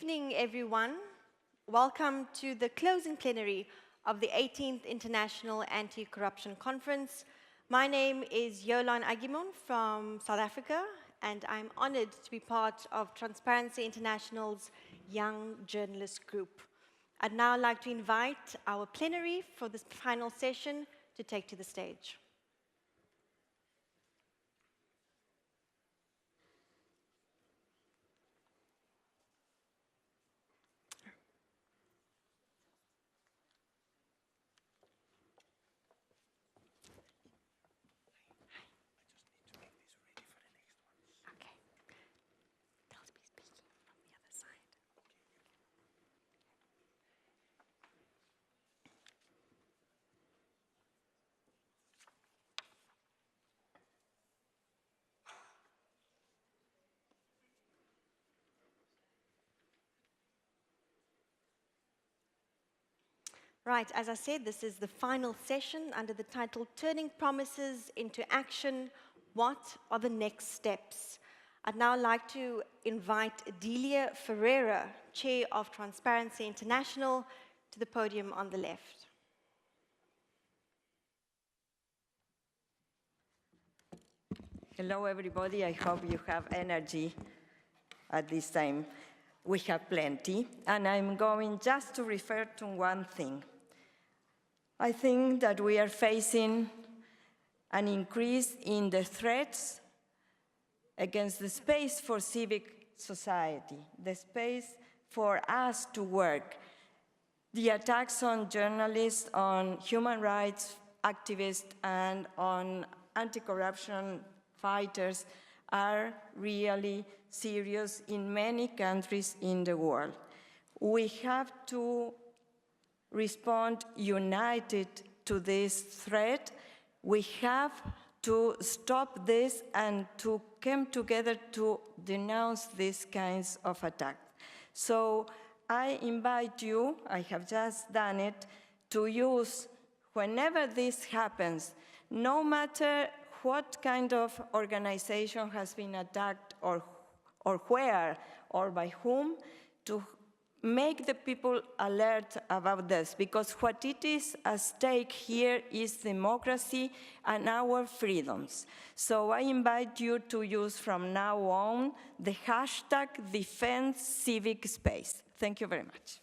evening, everyone. Welcome to the closing plenary of the 18th International Anti-Corruption Conference. My name is Yolan Agimon from South Africa, and I'm honored to be part of Transparency International's Young Journalist Group. I'd now like to invite our plenary for this final session to take to the stage. Right, as I said, this is the final session under the title, Turning Promises into Action, What are the Next Steps? I'd now like to invite Delia Ferreira, Chair of Transparency International, to the podium on the left. Hello, everybody. I hope you have energy at this time. We have plenty, and I'm going just to refer to one thing. I think that we are facing an increase in the threats against the space for civic society, the space for us to work. The attacks on journalists, on human rights activists, and on anti-corruption fighters are really serious in many countries in the world. We have to respond united to this threat. We have to stop this and to come together to denounce these kinds of attacks. So I invite you, I have just done it, to use, whenever this happens, no matter what kind of organization has been attacked or where or by whom, to make the people alert about this, because what it is at stake here is democracy and our freedoms. So I invite you to use from now on the hashtag #DefenseCivicSpace. Thank you very much.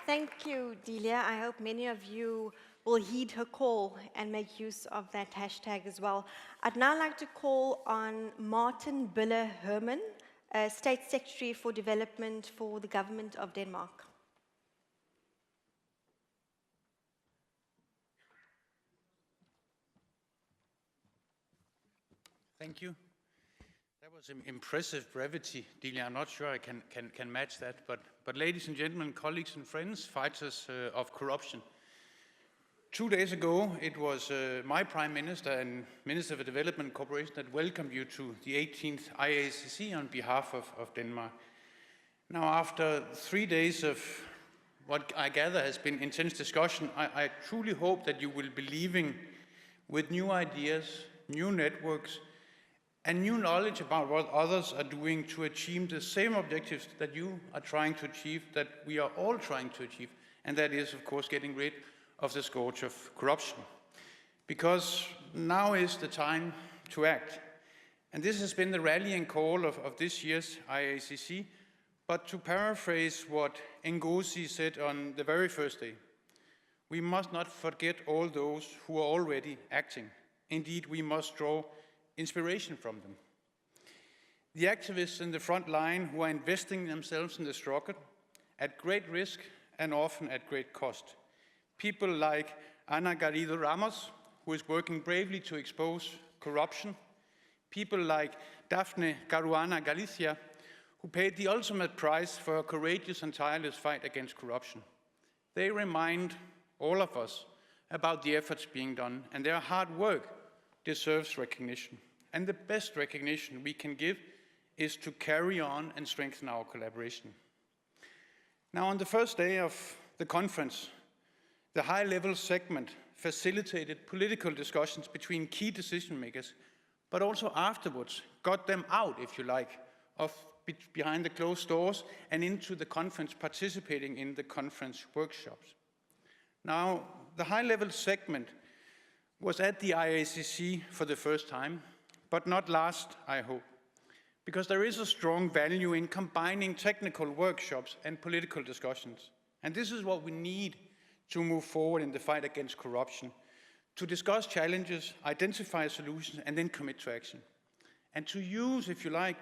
Thank you, Delia. I hope many of you will heed her call and make use of that hashtag as well. I'd now like to call on Martin Bille Herman, State Secretary for Development for the Government of Denmark. Thank you. That was an impressive brevity, Delia. I'm not sure I can match that, but ladies and gentlemen, colleagues and friends, fighters of corruption. 2 days ago, it was my Prime Minister and Minister for Development Cooperation that welcomed you to the 18th IACC on behalf of Denmark. Now, after 3 days of what I gather has been intense discussion, I truly hope that you will be leaving with new ideas, new networks, and new knowledge about what others are doing to achieve the same objectives that you are trying to achieve, that we are all trying to achieve, and that is, of course, getting rid of the scourge of corruption. Because now is the time to act. And this has been the rallying call of this year's IACC, but to paraphrase what Ngozi said on the very first day, we must not forget all those who are already acting. Indeed, we must draw inspiration from them. The activists in the front line who are investing themselves in the struggle at great risk and often at great cost. People like Ana Garrido Ramos, who is working bravely to expose corruption. People like Daphne Caruana Galicia, who paid the ultimate price for a courageous and tireless fight against corruption. They remind all of us about the efforts being done, and their hard work deserves recognition. And the best recognition we can give is to carry on and strengthen our collaboration. Now, on the first day of the conference, the high-level segment facilitated political discussions between key decision makers, but also afterwards got them out, if you like, of behind the closed doors and into the conference, participating in the conference workshops. Now, the high-level segment was at the IACC for the first time, but not last, I hope, because there is a strong value in combining technical workshops and political discussions. And this is what we need to move forward in the fight against corruption, to discuss challenges, identify solutions, and then commit to action. And to use, if you like,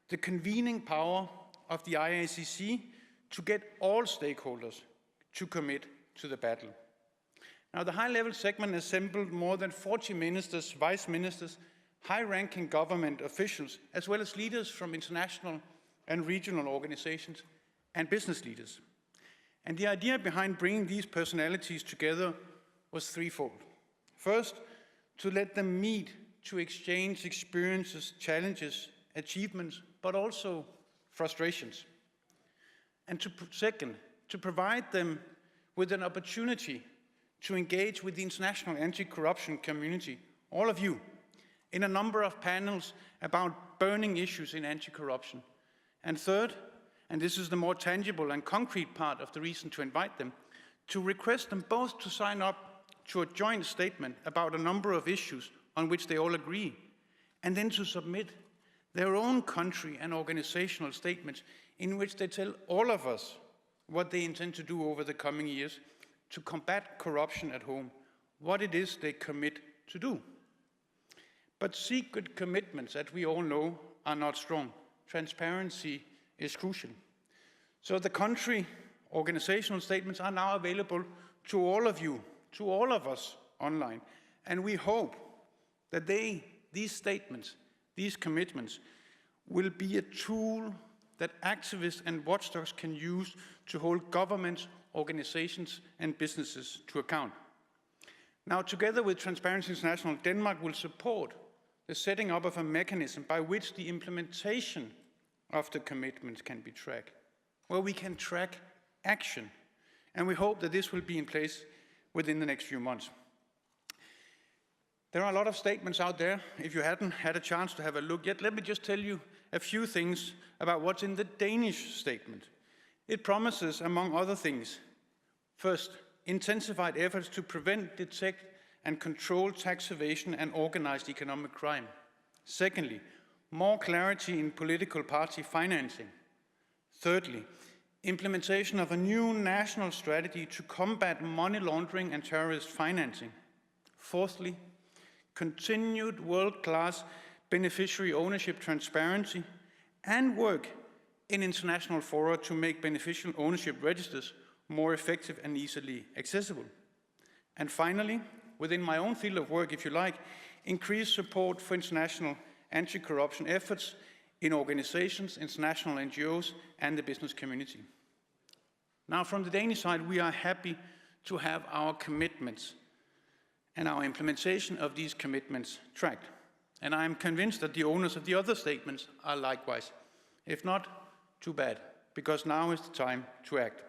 the convening power of the IACC to get all stakeholders to commit to the battle. Now, the high-level segment assembled more than 40 ministers, vice ministers, high-ranking government officials, as well as leaders from international and regional organizations and business leaders. And the idea behind bringing these personalities together was threefold. First, to let them meet, to exchange experiences, challenges, achievements, but also frustrations. And second, to provide them with an opportunity to engage with the international anti-corruption community, all of you, in a number of panels about burning issues in anti-corruption. And third, and this is the more tangible and concrete part of the reason to invite them, to request them both to sign up to a joint statement about a number of issues on which they all agree, and then to submit their own country and organizational statements in which they tell all of us what they intend to do over the coming years to combat corruption at home, what it is they commit to do. But secret commitments, as we all know, are not strong. Transparency is crucial. So the country organizational statements are now available to all of you, to all of us online. And we hope that these statements, these commitments, will be a tool that activists and watchdogs can use to hold governments, organizations, and businesses to account. Now, together with Transparency International, Denmark will support the setting up of a mechanism by which the implementation of the commitments can be tracked, where we can track action. And we hope that this will be in place within the next few months. There are a lot of statements out there. If you hadn't had a chance to have a look yet, let me just tell you a few things about what's in the Danish statement. It promises, among other things, first, intensified efforts to prevent, detect, and control tax evasion and organized economic crime. Secondly, more clarity in political party financing. Thirdly, implementation of a new national strategy to combat money laundering and terrorist financing. Fourthly, continued world-class beneficiary ownership transparency and work in international fora to make beneficial ownership registers more effective and easily accessible. And finally, within my own field of work, if you like, increased support for international anti-corruption efforts in organizations, international NGOs, and the business community. Now, from the Danish side, we are happy to have our commitments and our implementation of these commitments tracked. And I am convinced that the owners of the other statements are likewise. If not, too bad, because now is the time to act.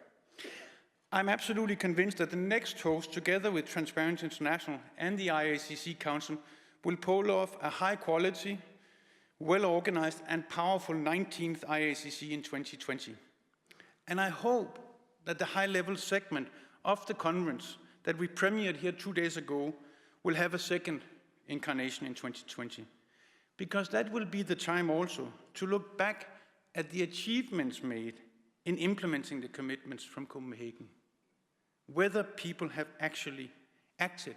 I'm absolutely convinced that the next host, together with Transparency International and the IACC Council, will pull off a high-quality, well-organized and powerful 19th IACC in 2020. And I hope that the high-level segment of the conference that we premiered here 2 days ago will have a second incarnation in 2020. Because that will be the time also to look back at the achievements made in implementing the commitments from Copenhagen. Whether people have actually acted.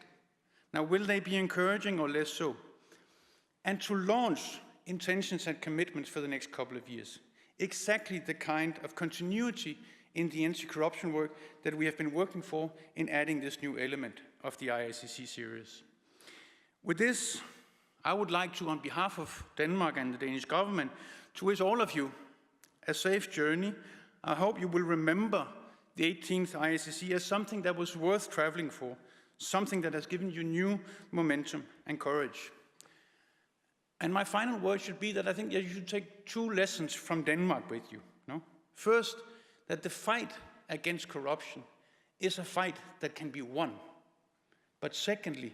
Now, will they be encouraging or less so? And to launch intentions and commitments for the next couple of years. Exactly the kind of continuity in the anti-corruption work that we have been working for in adding this new element of the IACC series. With this, I would like to, on behalf of Denmark and the Danish government, to wish all of you a safe journey. I hope you will remember the 18th IACC as something that was worth traveling for, something that has given you new momentum and courage. And my final word should be that I think that you should take two lessons from Denmark with you. No? First, that the fight against corruption is a fight that can be won. But secondly,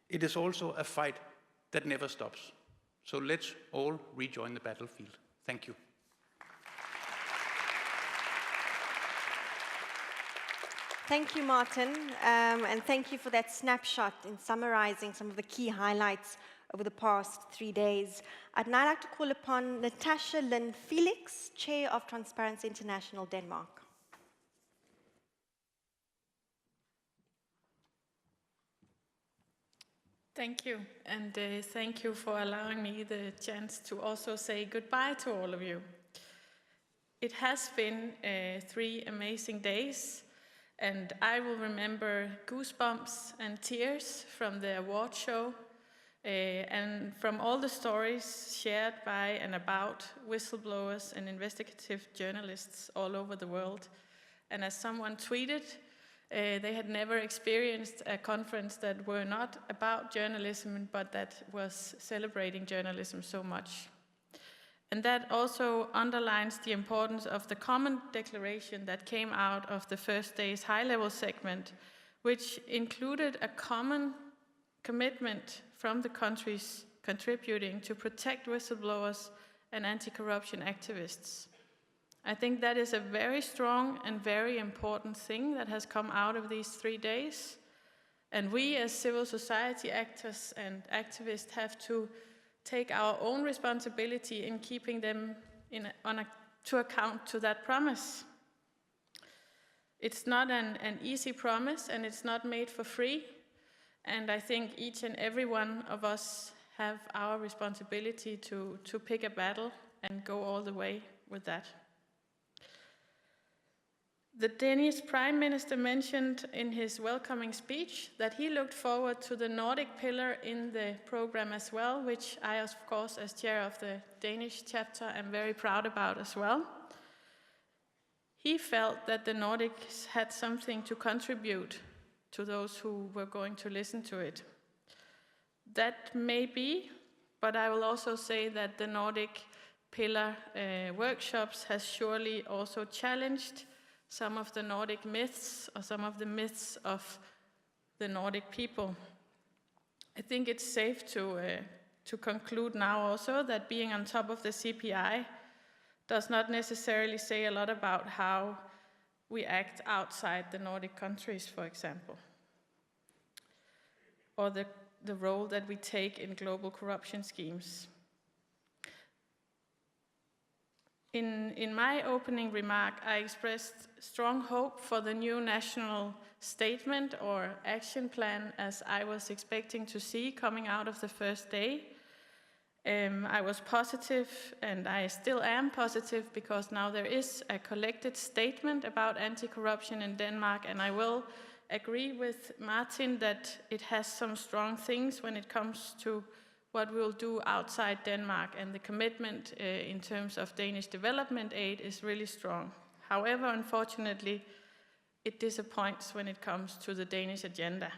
it is also a fight that never stops. So let's all rejoin the battlefield. Thank you. Thank you, Martin, and thank you for that snapshot in summarizing some of the key highlights over the past 3 days. I'd now like to call upon Natasha Lynn Felix, Chair of Transparency International Denmark. Thank you, and thank you for allowing me the chance to also say goodbye to all of you. It has been 3 amazing days, and I will remember goosebumps and tears from the award show and from all the stories shared by and about whistleblowers and investigative journalists all over the world. And as someone tweeted, they had never experienced a conference that were not about journalism, but that was celebrating journalism so much. And that also underlines the importance of the common declaration that came out of the first day's high-level segment, which included a common commitment from the countries contributing to protect whistleblowers and anti-corruption activists. I think that is a very strong and very important thing that has come out of these 3 days. And we as civil society actors and activists have to take our own responsibility in keeping them to account to that promise. It's not an easy promise, and it's not made for free. And I think each and every one of us have our responsibility to pick a battle and go all the way with that. The Danish Prime Minister mentioned in his welcoming speech that he looked forward to the Nordic pillar in the program as well, which I, of course, as chair of the Danish chapter, am very proud about as well. He felt that the Nordics had something to contribute to those who were going to listen to it. That may be, but I will also say that the Nordic pillar workshops has surely also challenged some of the Nordic myths, or some of the myths of the Nordic people. I think it's safe to conclude now also that being on top of the CPI does not necessarily say a lot about how we act outside the Nordic countries, for example, or the role that we take in global corruption schemes. In my opening remark, I expressed strong hope for the new national statement or action plan as I was expecting to see coming out of the first day. I was positive, and I still am positive, because now there is a collected statement about anti-corruption in Denmark, and I will agree with Martin that it has some strong things when it comes to what we'll do outside Denmark, and the commitment in terms of Danish development aid is really strong. However, unfortunately, it disappoints when it comes to the Danish agenda.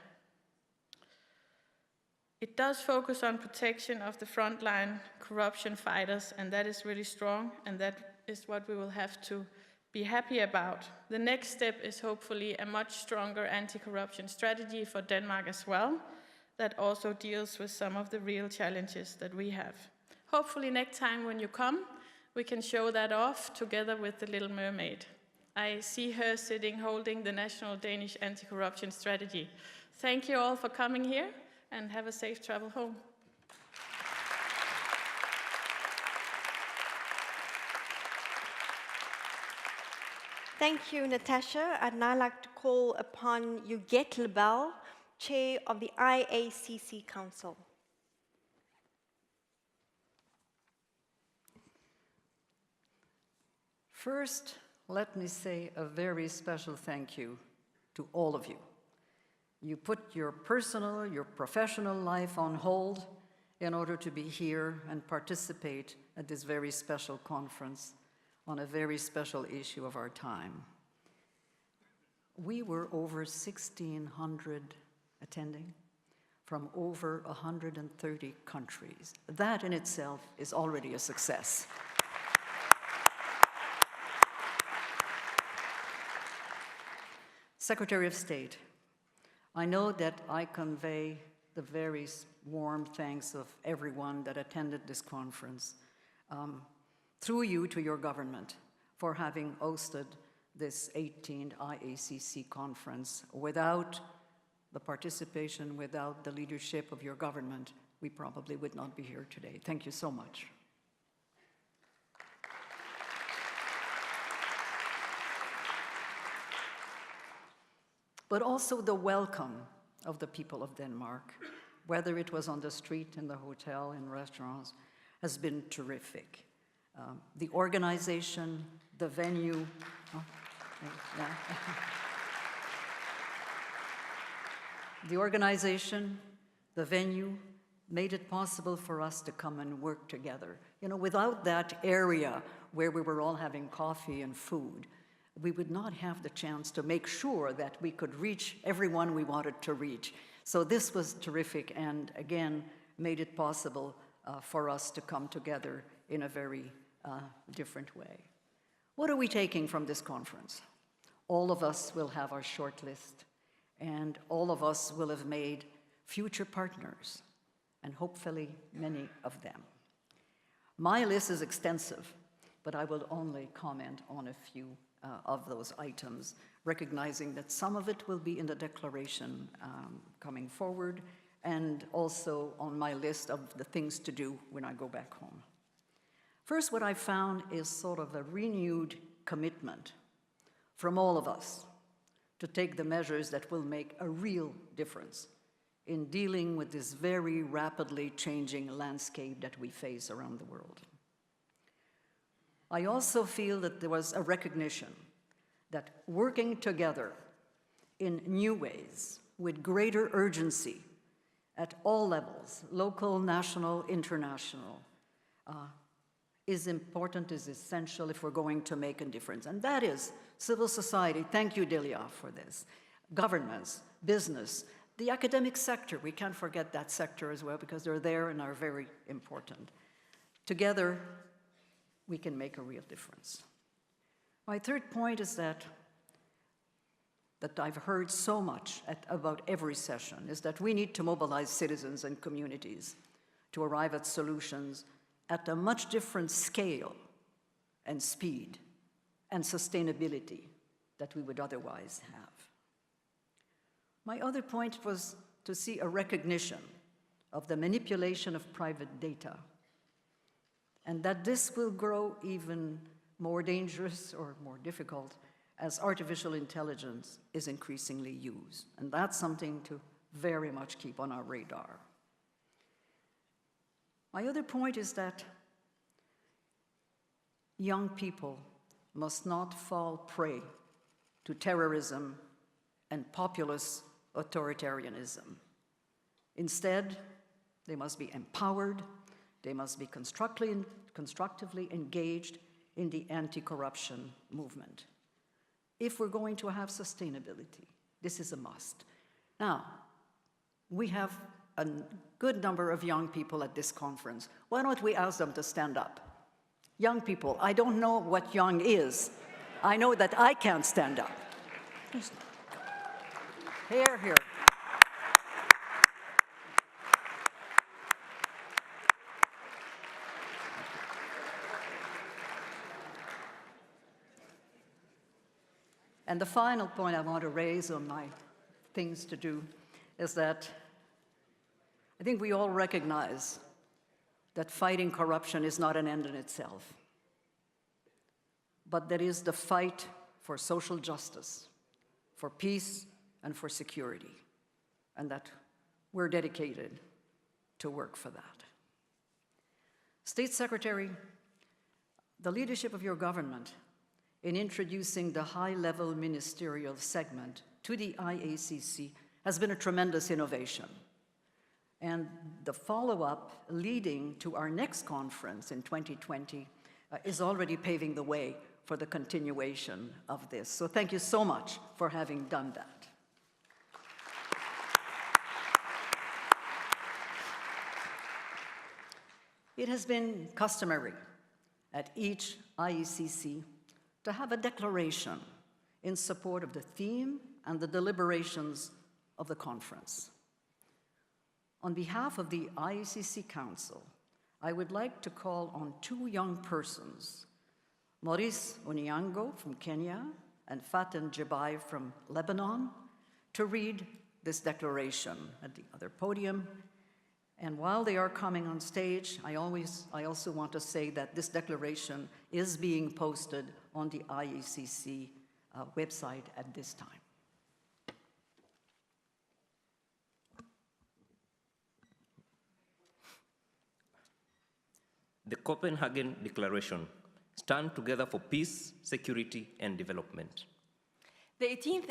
It does focus on protection of the frontline corruption fighters, and that is really strong, and that is what we will have to be happy about. The next step is hopefully a much stronger anti-corruption strategy for Denmark as well, that also deals with some of the real challenges that we have. Hopefully next time when you come, we can show that off together with the Little Mermaid. I see her sitting holding the National Danish Anti-Corruption Strategy. Thank you all for coming here, and have a safe travel home. Thank you, Natasha. I'd now like to call upon Huguette Lebel, Chair of the IACC Council. First, let me say a very special thank you to all of you. You put your personal, your professional life on hold in order to be here and participate at this very special conference on a very special issue of our time. We were over 1,600 attending from over 130 countries. That in itself is already a success. Secretary of State, I know that I convey the very warm thanks of everyone that attended this conference, through you to your government for having hosted this 18th IACC conference. Without the participation, without the leadership of your government, we probably would not be here today. Thank you so much. But also the welcome of the people of Denmark, whether it was on the street, in the hotel, in restaurants, has been terrific. The organization, the venue, yeah. The organization, the venue, made it possible for us to come and work together. You know, without that area where we were all having coffee and food, we would not have the chance to make sure that we could reach everyone we wanted to reach. So this was terrific, and again, made it possible for us to come together in a very different way. What are we taking from this conference? All of us will have our short list, and all of us will have made future partners, and hopefully many of them. My list is extensive, but I will only comment on a few of those items, recognizing that some of it will be in the declaration coming forward, and also on my list of the things to do when I go back home. First, what I found is sort of a renewed commitment from all of us to take the measures that will make a real difference in dealing with this very rapidly changing landscape that we face around the world. I also feel that there was a recognition that working together in new ways with greater urgency at all levels, local, national, international, is important, is essential if we're going to make a difference. And that is civil society. Thank you, Delia, for this. Governments, business, the academic sector. We can't forget that sector as well because they're there and are very important. Together, we can make a real difference. My third point is that I've heard so much about every session, is that we need to mobilize citizens and communities to arrive at solutions at a much different scale and speed and sustainability that we would otherwise have. My other point was to see a recognition of the manipulation of private data, and that this will grow even more dangerous or more difficult as artificial intelligence is increasingly used. And that's something to very much keep on our radar. My other point is that young people must not fall prey to terrorism and populist authoritarianism. Instead, they must be empowered, they must be constructively engaged in the anti-corruption movement. If we're going to have sustainability, this is a must. Now, we have a good number of young people at this conference. Why don't we ask them to stand up? Young people, I don't know what young is. I know that I can't stand up. Here, here. And the final point I want to raise on my things to do is that I think we all recognize that fighting corruption is not an end in itself, but that is the fight for social justice, for peace, and for security, and that we're dedicated to work for that. State Secretary, the leadership of your government in introducing the high-level ministerial segment to the IACC has been a tremendous innovation. And the follow-up leading to our next conference in 2020 is already paving the way for the continuation of this. So thank you so much for having done that. It has been customary at each IACC to have a declaration in support of the theme and the deliberations of the conference. On behalf of the IACC Council, I would like to call on two young persons, Maurice Onyango from Kenya and Faten Jabai from Lebanon, to read this declaration at the other podium. And while they are coming on stage, I also want to say that this declaration is being posted on the IACC website at this time. The Copenhagen Declaration: stand together for peace, security, and development. The 18th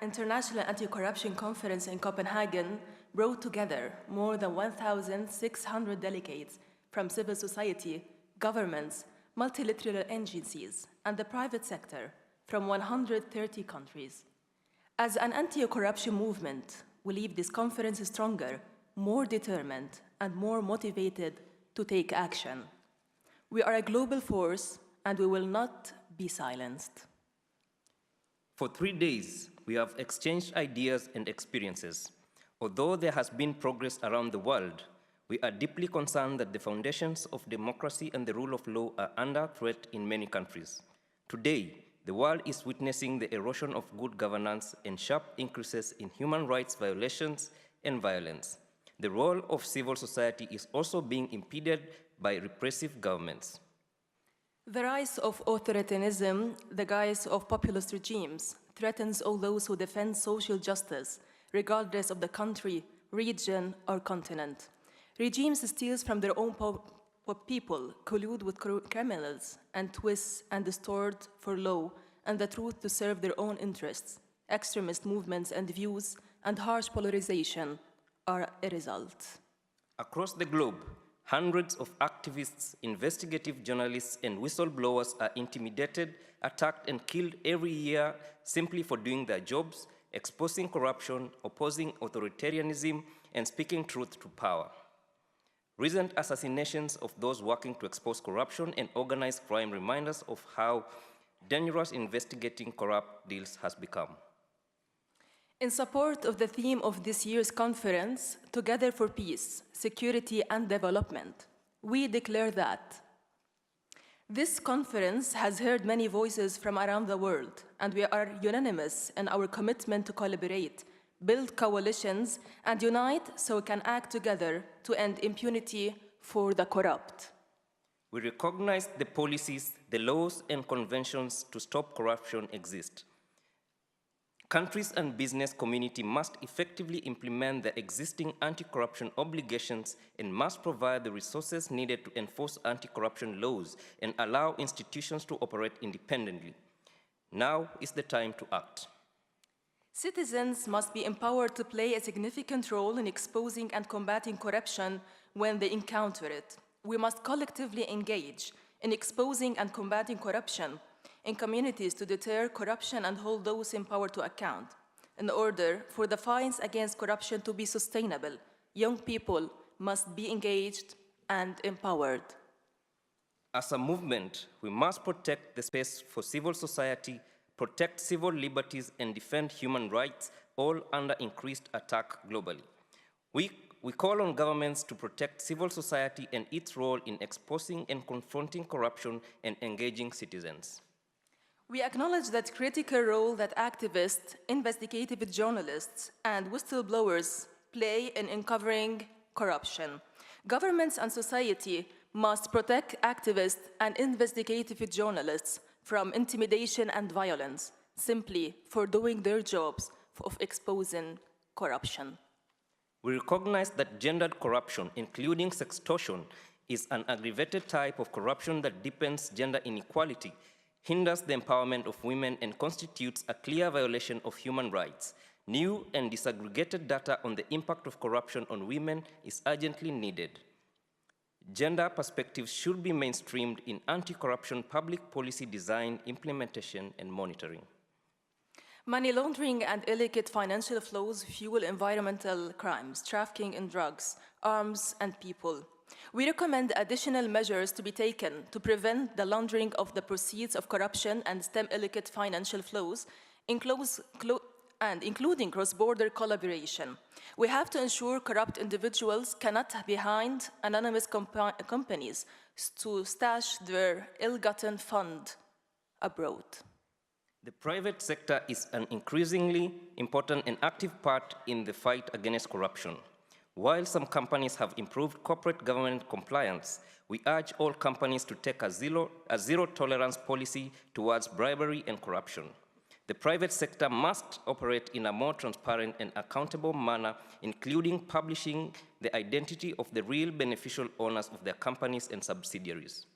International Anti-Corruption Conference in Copenhagen brought together more than 1,600 delegates from civil society, governments, multilateral agencies, and the private sector from 130 countries. As an anti-corruption movement, we leave this conference stronger, more determined, and more motivated to take action. We are a global force, and we will not be silenced. For 3 days, we have exchanged ideas and experiences. Although there has been progress around the world, we are deeply concerned that the foundations of democracy and the rule of law are under threat in many countries. Today, the world is witnessing the erosion of good governance and sharp increases in human rights violations and violence. The role of civil society is also being impeded by repressive governments. The rise of authoritarianism, the guise of populist regimes, threatens all those who defend social justice, regardless of the country, region, or continent. Regimes steal from their own people, collude with criminals, and twist and distort for law and the truth to serve their own interests. Extremist movements and views and harsh polarization are a result. Across the globe, hundreds of activists, investigative journalists, and whistleblowers are intimidated, attacked, and killed every year simply for doing their jobs, exposing corruption, opposing authoritarianism, and speaking truth to power. Recent assassinations of those working to expose corruption and organized crime remind us of how dangerous investigating corrupt deals has become. In support of the theme of this year's conference, Together for Peace, Security and Development, we declare that this conference has heard many voices from around the world, and we are unanimous in our commitment to collaborate, build coalitions, and unite so we can act together to end impunity for the corrupt. We recognize the policies, the laws, and conventions to stop corruption exist. Countries and business community must effectively implement the existing anti-corruption obligations and must provide the resources needed to enforce anti-corruption laws and allow institutions to operate independently. Now is the time to act. Citizens must be empowered to play a significant role in exposing and combating corruption when they encounter it. We must collectively engage in exposing and combating corruption in communities to deter corruption and hold those in power to account. In order for the fights against corruption to be sustainable, young people must be engaged and empowered. As a movement, we must protect the space for civil society, protect civil liberties, and defend human rights, all under increased attack globally. We call on governments to protect civil society and its role in exposing and confronting corruption and engaging citizens. We acknowledge that critical role that activists, investigative journalists, and whistleblowers play in uncovering corruption. Governments and society must protect activists and investigative journalists from intimidation and violence, simply for doing their jobs of exposing corruption. We recognize that gendered corruption, including sextortion, is an aggravated type of corruption that deepens gender inequality, hinders the empowerment of women, and constitutes a clear violation of human rights. New and disaggregated data on the impact of corruption on women is urgently needed. Gender perspectives should be mainstreamed in anti-corruption public policy design, implementation, and monitoring. Money laundering and illicit financial flows fuel environmental crimes, trafficking in drugs, arms, and people. We recommend additional measures to be taken to prevent the laundering of the proceeds of corruption and stem illicit financial flows, and including cross-border collaboration. We have to ensure corrupt individuals cannot behind anonymous companies to stash their ill-gotten fund abroad. The private sector is an increasingly important and active part in the fight against corruption. While some companies have improved corporate government compliance, we urge all companies to take a zero-tolerance policy towards bribery and corruption. The private sector must operate in a more transparent and accountable manner, including publishing the identity of the real beneficial owners of their companies and subsidiaries.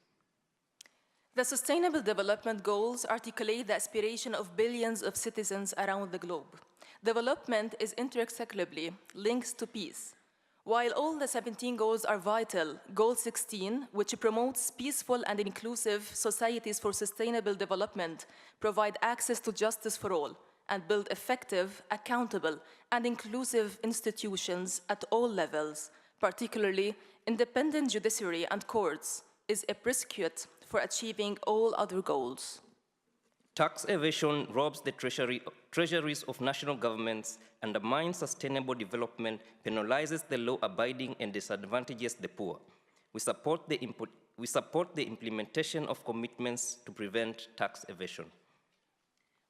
The Sustainable Development Goals articulate the aspiration of billions of citizens around the globe. Development is inextricably linked to peace. While all the 17 goals are vital, Goal 16, which promotes peaceful and inclusive societies for sustainable development, provide access to justice for all, and build effective, accountable, and inclusive institutions at all levels, particularly independent judiciary and courts, is a prerequisite for achieving all other goals. Tax evasion robs the treasuries of national governments, undermines sustainable development, penalizes the law-abiding, and disadvantages the poor. We support the implementation of commitments to prevent tax evasion.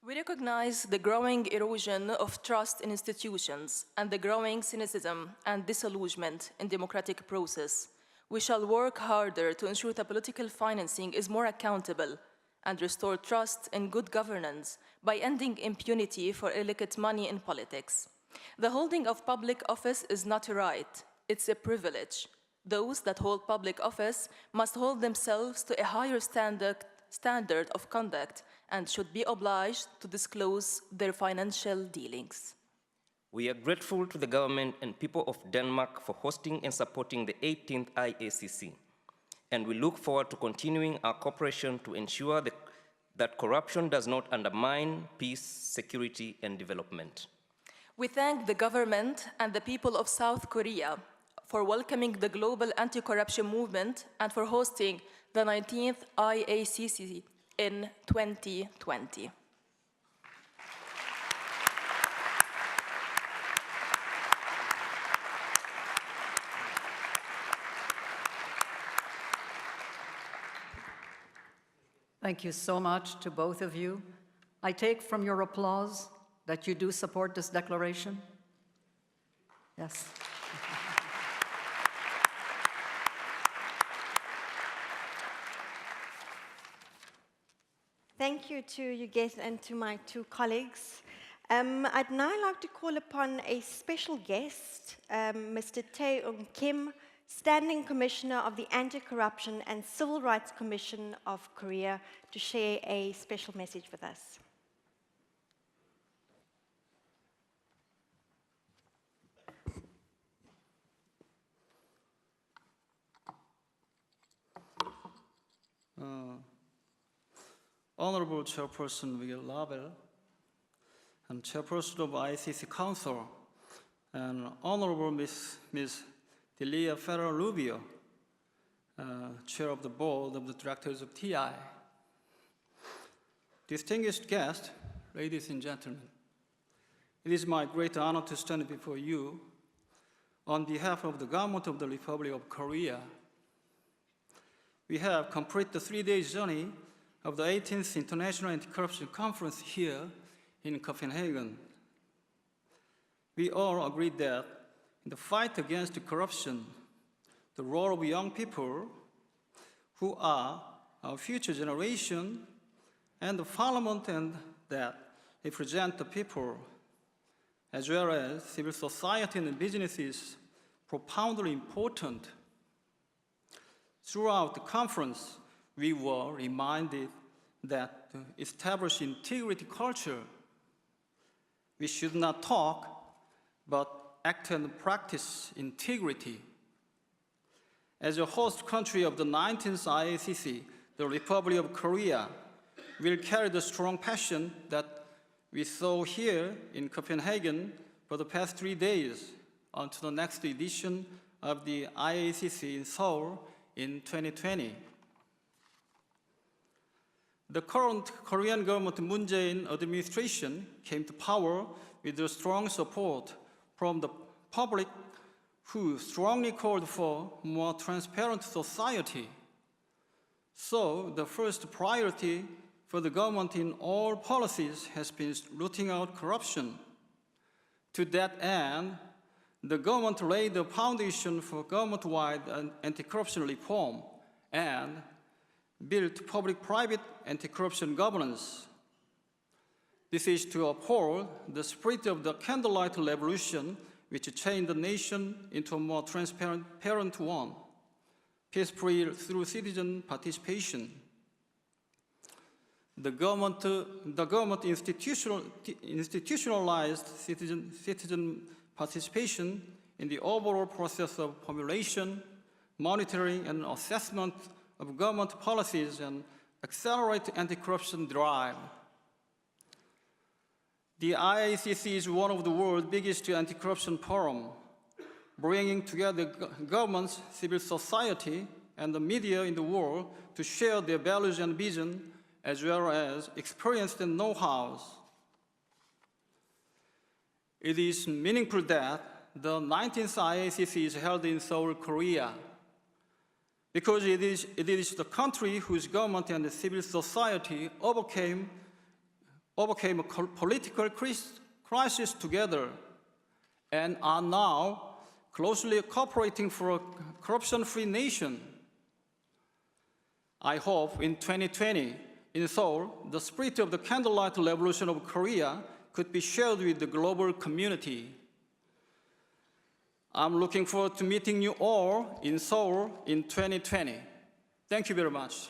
We recognize the growing erosion of trust in institutions and the growing cynicism and disillusionment in democratic process. We shall work harder to ensure that political financing is more accountable and restore trust in good governance by ending impunity for illicit money in politics. The holding of public office is not a right, it's a privilege. Those that hold public office must hold themselves to a higher standard of conduct and should be obliged to disclose their financial dealings. We are grateful to the government and people of Denmark for hosting and supporting the 18th IACC. And we look forward to continuing our cooperation to ensure that corruption does not undermine peace, security, and development. We thank the government and the people of South Korea for welcoming the global anti-corruption movement and for hosting the 19th IACC in 2020. Thank you so much to both of you. I take from your applause that you do support this declaration. Yes. Thank you to you guests and to my two colleagues. I'd now like to call upon a special guest, Mr. Tae-Eung Kim, Standing Commissioner of the Anti-Corruption and Civil Rights Commission of Korea, to share a special message with us. Honorable Chairperson Miguel Label, and Chairperson of IACC Council, and Honorable Ms. Delia Ferrer-Rubio, Chair of the Board of the Directors of TI. Distinguished guests, ladies and gentlemen, it is my great honor to stand before you on behalf of the Government of the Republic of Korea. We have completed the 3-day journey of the 18th International Anti-Corruption Conference here in Copenhagen. We all agreed that in the fight against corruption, the role of young people, who are our future generation, and the Parliament and that represent the people, as well as civil society and businesses, profoundly important. Throughout the conference, we were reminded that to establish integrity culture, we should not talk, but act and practice integrity. As a host country of the 19th IACC, the Republic of Korea will carry the strong passion that we saw here in Copenhagen for the past 3 days until the next edition of the IACC in Seoul in 2020. The current Korean government Moon Jae-in administration came to power with the strong support from the public who strongly called for more transparent society. So the first priority for the government in all policies has been rooting out corruption. To that end, the government laid the foundation for government-wide anti-corruption reform and built public-private anti-corruption governance. This is to uphold the spirit of the candlelight revolution, which changed the nation into a more transparent one, peaceful through citizen participation. The government institutionalized citizen participation in the overall process of formulation, monitoring, and assessment of government policies and accelerate anti-corruption drive. The IACC is one of the world's biggest anti-corruption forums, bringing together governments, civil society, and the media in the world to share their values and vision, as well as experience and know-hows. It is meaningful that the 19th IACC is held in Seoul, Korea, because it is the country whose government and the civil society overcame a political crisis together and are now closely cooperating for a corruption-free nation. I hope in 2020, in Seoul, the spirit of the candlelight revolution of Korea could be shared with the global community. I'm looking forward to meeting you all in Seoul in 2020. Thank you very much.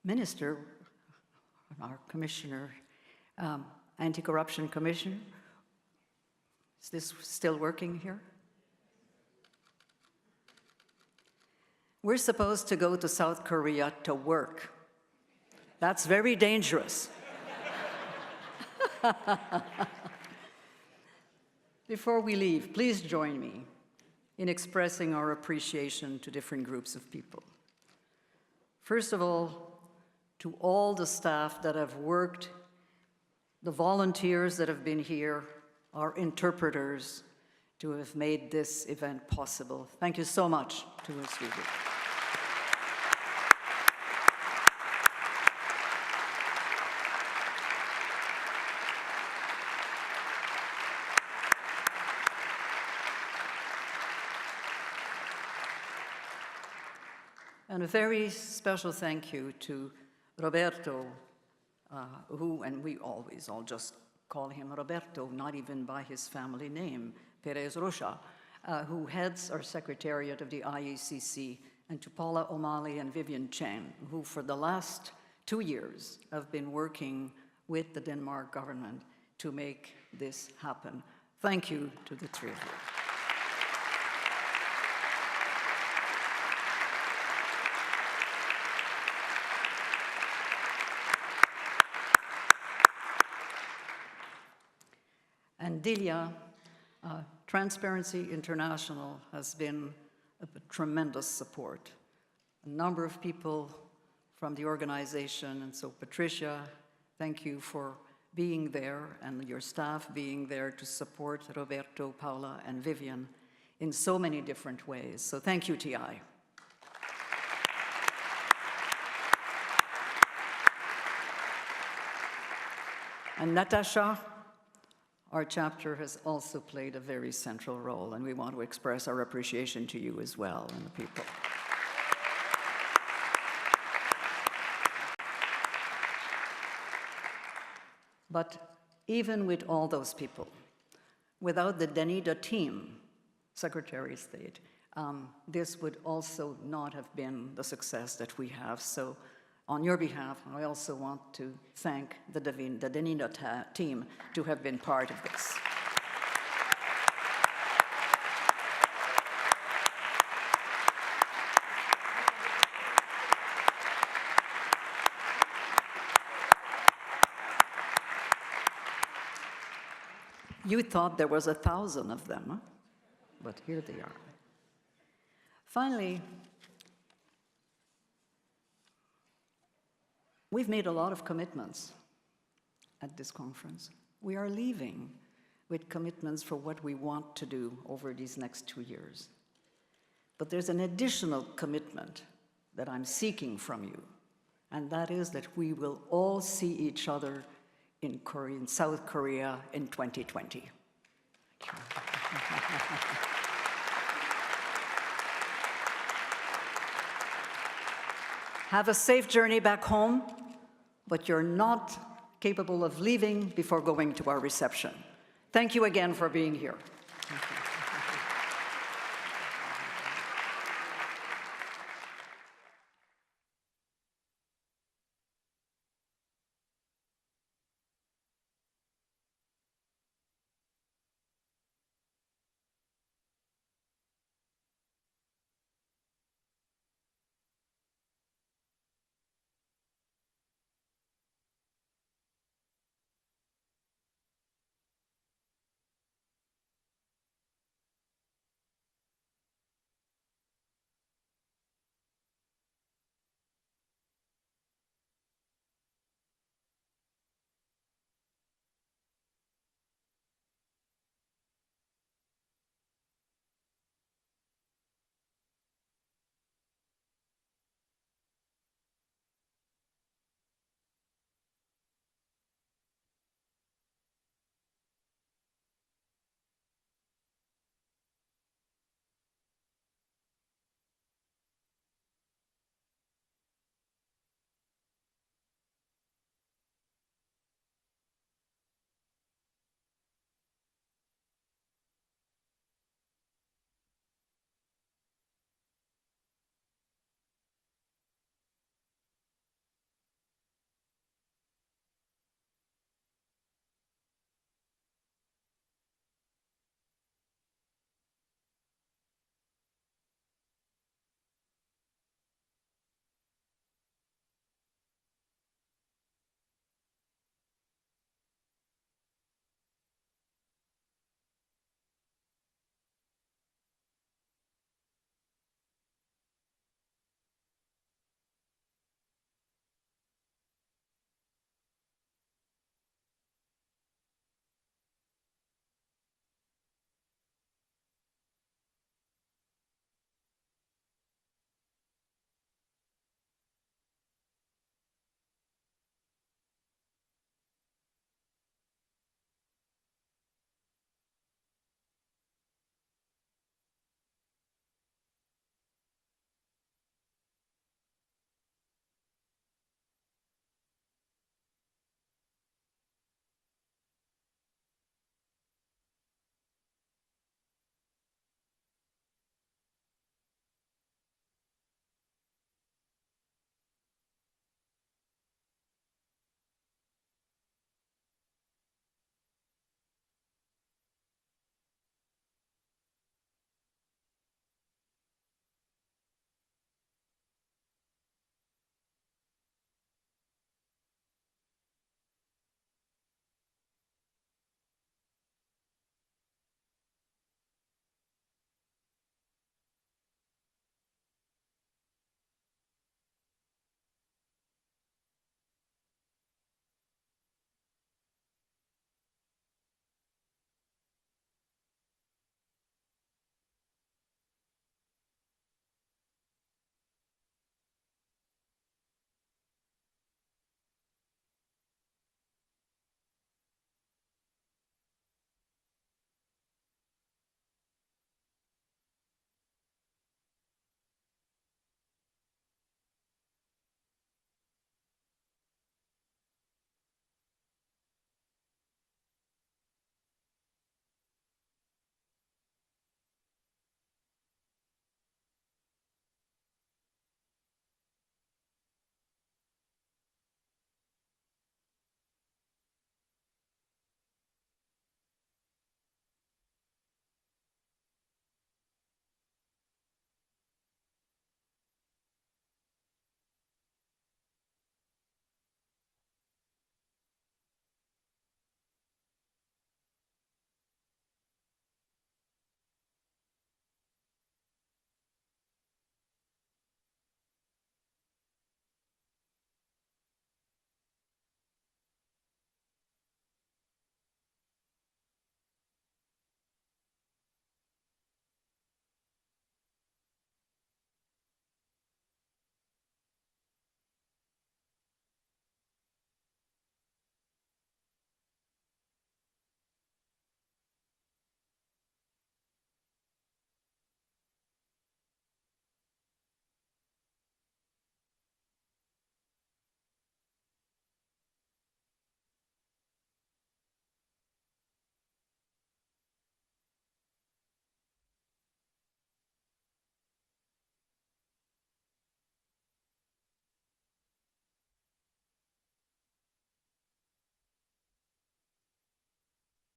Minister, our commissioner, anti-corruption commissioner, is this still working here? We're supposed to go to South Korea to work. That's very dangerous. Before we leave, please join me in expressing our appreciation to different groups of people. First of all, to all the staff that have worked, the volunteers that have been here, our interpreters, to have made this event possible. Thank you so much to us. And a very special thank you to Roberto, and we always all just call him Roberto, not even by his family name, Perez Rocha, who heads our secretariat of the IACC, and to Paula O'Malley and Vivian Chen, who for the last 2 years have been working with the Denmark government to make this happen. Thank you to the three of you. And Delia, Transparency International has been a tremendous support. a number of people from the organization. And so Patricia, thank you for being there and your staff being there to support Roberto, Paula, and Vivian in so many different ways. So thank you, TI. And Natasha, our chapter has also played a very central role, and we want to express our appreciation to you as well and the people. But even with all those people, without the Danida team, Secretary of State, this would also not have been the success that we have. So on your behalf, I also want to thank the Danida team to have been part of this. You thought there was 1,000 of them, huh? But here they are. Finally, we've made a lot of commitments at this conference. We are leaving with commitments for what we want to do over these next 2 years. But there's an additional commitment that I'm seeking from you, and that is that we will all see each other in South Korea in 2020. Have a safe journey back home, but you're not capable of leaving before going to our reception. Thank you again for being here.